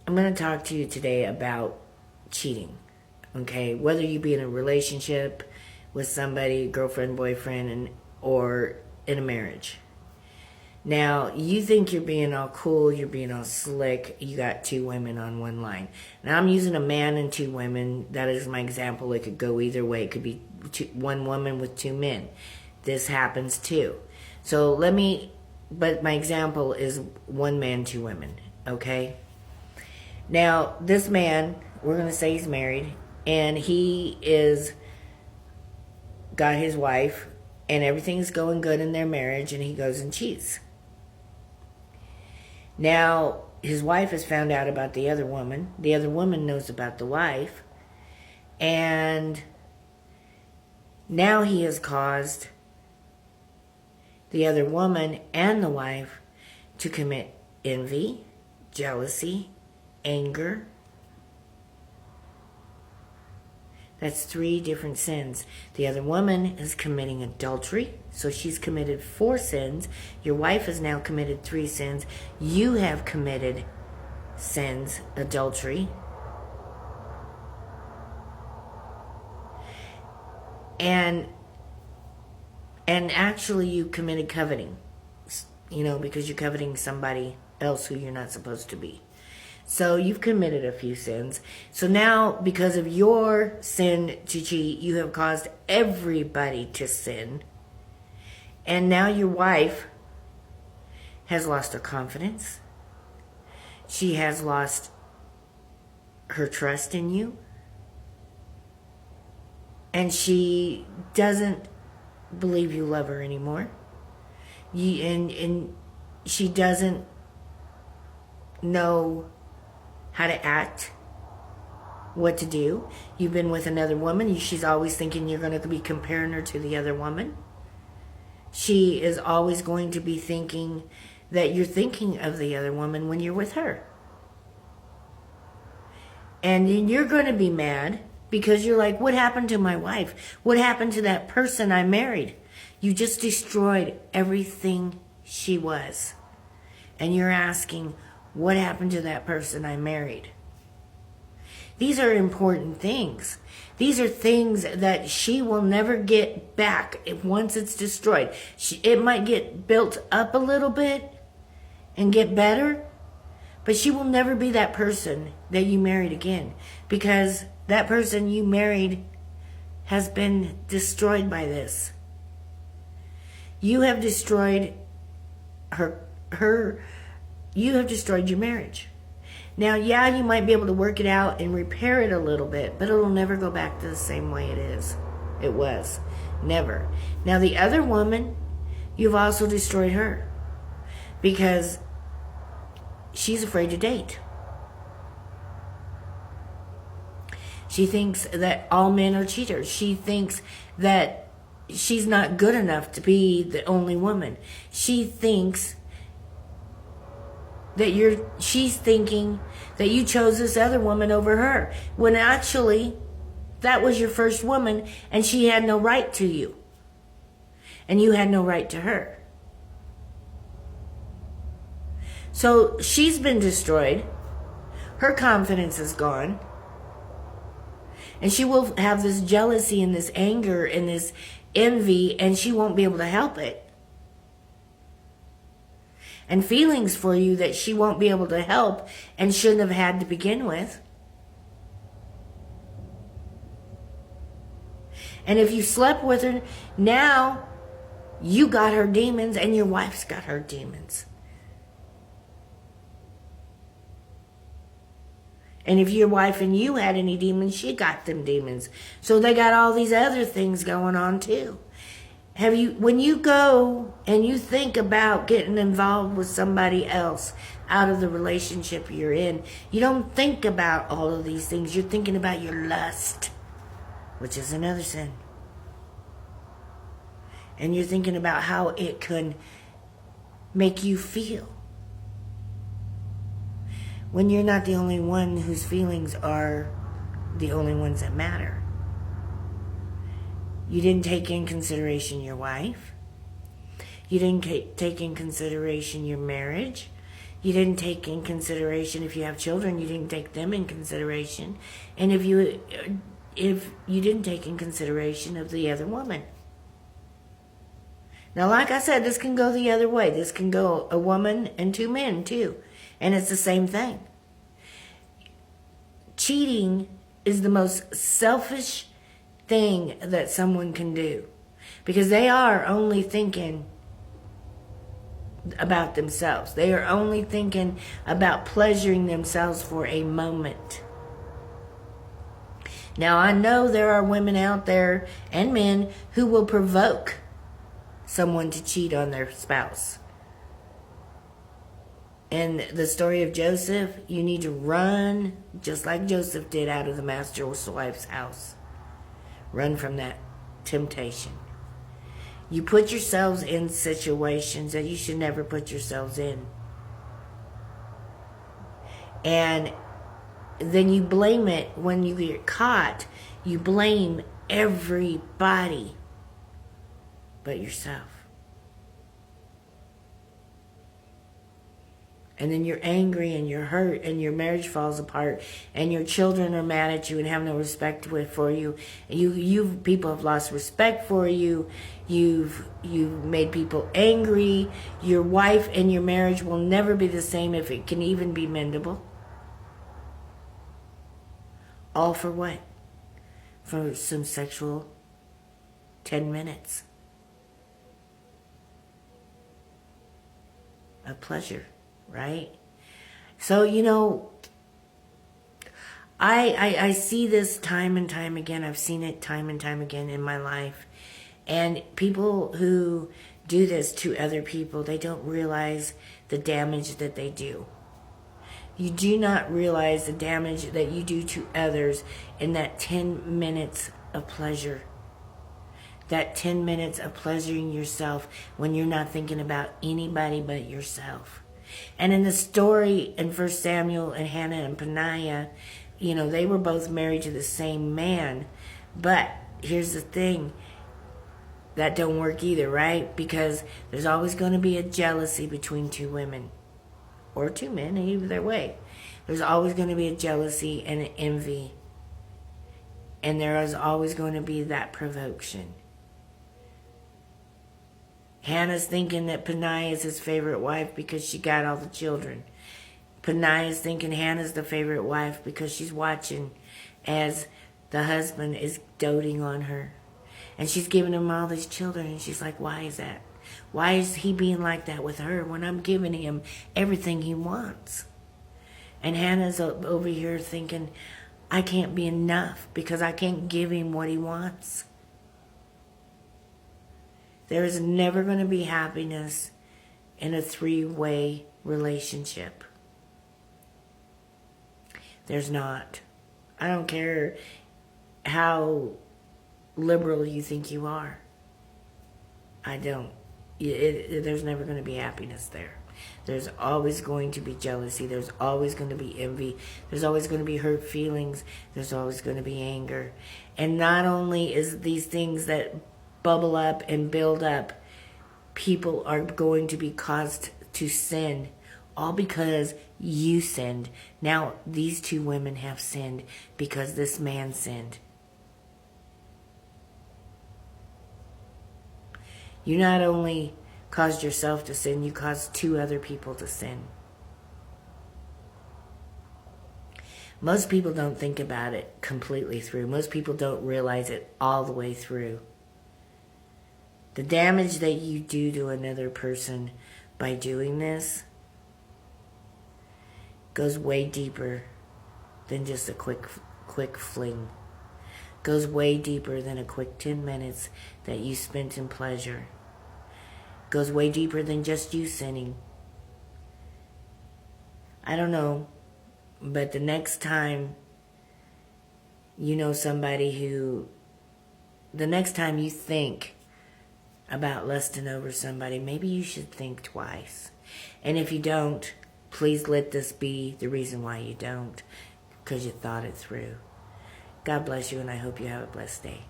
I'm going to talk to you today about cheating. Okay, whether you be in a relationship with somebody, girlfriend, boyfriend, or in a marriage. Now, you think you're being all cool, you're being all slick, you got two women on one line. Now, I'm using a man and two women. That is my example. It could go either way. It could be one woman with two men. This happens too. So but my example is one man, two women, okay? Now, this man, we're going to say he's married, and got his wife, and everything's going good in their marriage, and he goes and cheats. Now, his wife has found out about the other woman. The other woman knows about the wife. And now he has caused the other woman and the wife to commit envy, jealousy, anger. That's 3 different sins. The other woman is committing adultery, so she's committed 4 sins. Your wife has now committed 3 sins. You have committed sins, adultery. And actually you committed coveting, because you're coveting somebody else who you're not supposed to be. So you've committed a few sins. So now, because of your sin to cheat, you have caused everybody to sin. And now your wife has lost her confidence. She has lost her trust in you. And she doesn't believe you love her anymore. And she doesn't know how to act, what to do. You've been with another woman. She's always thinking you're going to be comparing her to the other woman. She is always going to be thinking that you're thinking of the other woman when you're with her. And you're going to be mad because you're like, what happened to my wife? What happened to that person I married? You just destroyed everything she was. And you're asking, what happened to that person I married? These are important things. These are things that she will never get back once it's destroyed. It might get built up a little bit and get better, but she will never be that person that you married again, because that person you married has been destroyed by this. You have destroyed you have destroyed your marriage. Now, yeah, you might be able to work it out and repair it a little bit, but it'll never go back to the same way it was. Never. Now, the other woman, you've also destroyed her because she's afraid to date. She thinks that all men are cheaters. She thinks that she's not good enough to be the only woman. She thinks that she's thinking that you chose this other woman over her, when actually that was your first woman and she had no right to you. And you had no right to her. So she's been destroyed. Her confidence is gone. And she will have this jealousy and this anger and this envy, and she won't be able to help it. And feelings for you that she won't be able to help and shouldn't have had to begin with. And if you slept with her, now you got her demons and your wife's got her demons. And if your wife and you had any demons, she got them demons. So they got all these other things going on too. When you go and you think about getting involved with somebody else out of the relationship you're in, you don't think about all of these things. You're thinking about your lust, which is another sin. And you're thinking about how it could make you feel. When you're not the only one whose feelings are the only ones that matter. You didn't take in consideration your wife. You didn't take in consideration your marriage. You didn't take in consideration, if you have children, you didn't take them in consideration. And if you didn't take in consideration of the other woman. Now, like I said, this can go the other way. This can go a woman and two men, too. And it's the same thing. Cheating is the most selfish thing that someone can do. Because they are only thinking about themselves. They are only thinking about pleasuring themselves for a moment. Now, I know there are women out there and men who will provoke someone to cheat on their spouse. In the story of Joseph, you need to run, just like Joseph did, out of the master's wife's house. Run from that temptation. You put yourselves in situations that you should never put yourselves in. And then you blame it when you get caught. You blame everybody but yourself. And then you're angry and you're hurt and your marriage falls apart and your children are mad at you and have no respect for you. You people have lost respect for you. You've made people angry. Your wife and your marriage will never be the same, if it can even be mendable. All for what? For some sexual 10 minutes of pleasure. Right? So, I see this time and time again. I've seen it time and time again in my life. And people who do this to other people, they don't realize the damage that they do. You do not realize the damage that you do to others in that 10 minutes of pleasure. That 10 minutes of pleasuring yourself when you're not thinking about anybody but yourself. And in the story in 1 Samuel and Hannah and Peninnah, they were both married to the same man. But here's the thing. That don't work either, right? Because there's always going to be a jealousy between two women. Or two men, either way. There's always going to be a jealousy and an envy. And there is always going to be that provocation. Hannah's thinking that Peninnah is his favorite wife because she got all the children. Peninnah's thinking Hannah's the favorite wife because she's watching as the husband is doting on her. And she's giving him all these children, and she's like, why is that? Why is he being like that with her when I'm giving him everything he wants? And Hannah's over here thinking, I can't be enough because I can't give him what he wants. There is never going to be happiness in a three-way relationship. There's not. I don't care how liberal you think you are. I don't. There's never going to be happiness there. There's always going to be jealousy. There's always going to be envy. There's always going to be hurt feelings. There's always going to be anger. And not only is these things that bubble up and build up, people are going to be caused to sin, all because you sinned. Now, these two women have sinned because this man sinned. You not only caused yourself to sin, you caused two other people to sin. Most people don't think about it completely through. Most people don't realize it all the way through. The damage that you do to another person by doing this goes way deeper than just a quick fling. Goes way deeper than a quick 10 minutes that you spent in pleasure. Goes way deeper than just you sinning. I don't know, but the next time you know somebody the next time you think about lusting over somebody, maybe you should think twice. And if you don't, please let this be the reason why you don't, because you thought it through. God bless you, and I hope you have a blessed day.